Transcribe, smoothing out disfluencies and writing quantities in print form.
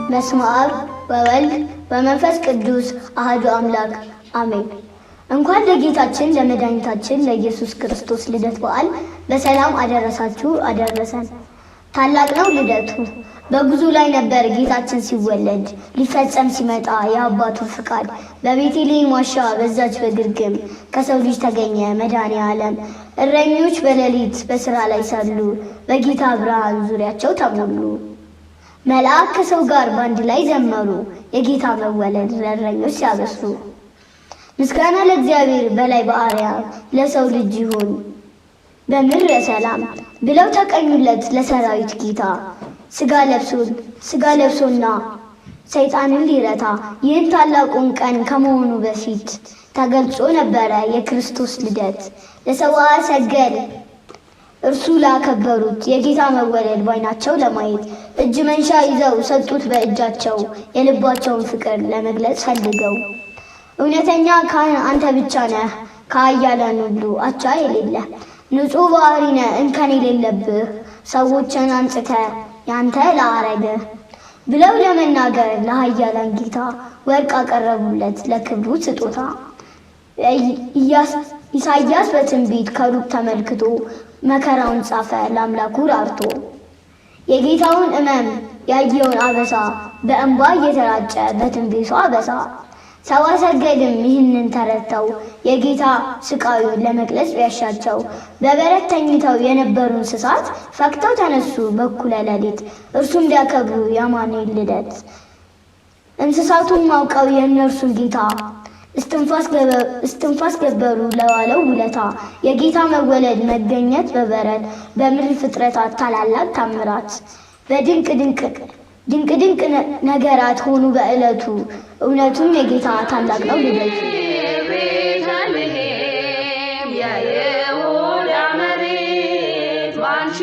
በስመ አብ ወወልድ ወመንፈስ ቅዱስ አሐዱ አምላክ አሜን። እንኳን ለጌታችን ለመድኃኒታችን ለኢየሱስ ክርስቶስ ልደት በዓል በሰላም አደረሳችሁ አደረሰን። ታላቅ ነው ልደቱ። በጉዞ ላይ ነበር ጌታችን ሲወለድ፣ ሊፈጸም ሲመጣ የአባቱ ፍቃድ። በቤተልሔም ዋሻ በዛች በግርግም ከሰው ልጅ ተገኘ መድኃኔ ዓለም። እረኞች በሌሊት በሥራ ላይ ሳሉ በጌታ ብርሃን ዙሪያቸው ተሞሉ። መልአክ ከሰው ጋር በአንድ ላይ ዘመሩ፣ የጌታ መወለድ ለእረኞች ሲያበስሩ። ምስጋና ለእግዚአብሔር በላይ በአርያም፣ ለሰው ልጅ ይሁን በምድር ሰላም ብለው ተቀኙለት ለሰራዊት ጌታ። ሥጋ ለብሶና ሰይጣንን ሊረታ ይህን ታላቁን ቀን ከመሆኑ በፊት ተገልጾ ነበረ የክርስቶስ ልደት። ለሰብአ ሰገል እርሱ ላከበሩት የጌታ መወለድ ባይናቸው ለማየት እጅ መንሻ ይዘው ሰጡት በእጃቸው የልባቸውን ፍቅር ለመግለጽ ፈልገው። እውነተኛ ካህን አንተ ብቻ ነህ ከኃያላን ሁሉ አቻ የሌለ፣ ንጹሕ ባህሪ ነህ እንከን የሌለብህ፣ ሰዎችን አንጽተ ያንተ ለአረግህ ብለው ለመናገር ለኃያላን ጌታ ወርቅ አቀረቡለት ለክብሩ ስጦታ። ኢሳይያስ በትንቢት ከሩቅ ተመልክቶ መከራውን ጻፈ ለአምላኩ ራርቶ። የጌታውን ሕመም ያየውን አበሳ በእንባ እየተራጨ በትንቢቱ አበሳ። ሰብአ ሰገልም ይህንን ተረድተው የጌታ ስቃዩን ለመግለጽ ቢያሻቸው በበረት ተኝተው የነበሩ እንስሳት ፈክተው ተነሱ በኩለ ሌሊት እርሱን ሊያከብሩ የአማኑኤል ልደት። እንስሳቱም አውቀው የእነርሱን ጌታ እስትንፋስ ገበሩ ለዋለው ውለታ። የጌታ መወለድ መገኘት በበረት በምድር ፍጥረታት ታላላቅ ታምራት። በድንቅ ድንቅ ነገራት ሆኑ በዕለቱ፣ እውነቱም የጌታ ታላቅ ነው ልደቱ። ቤተልሔም የይሁዳ መሬት ባንቺ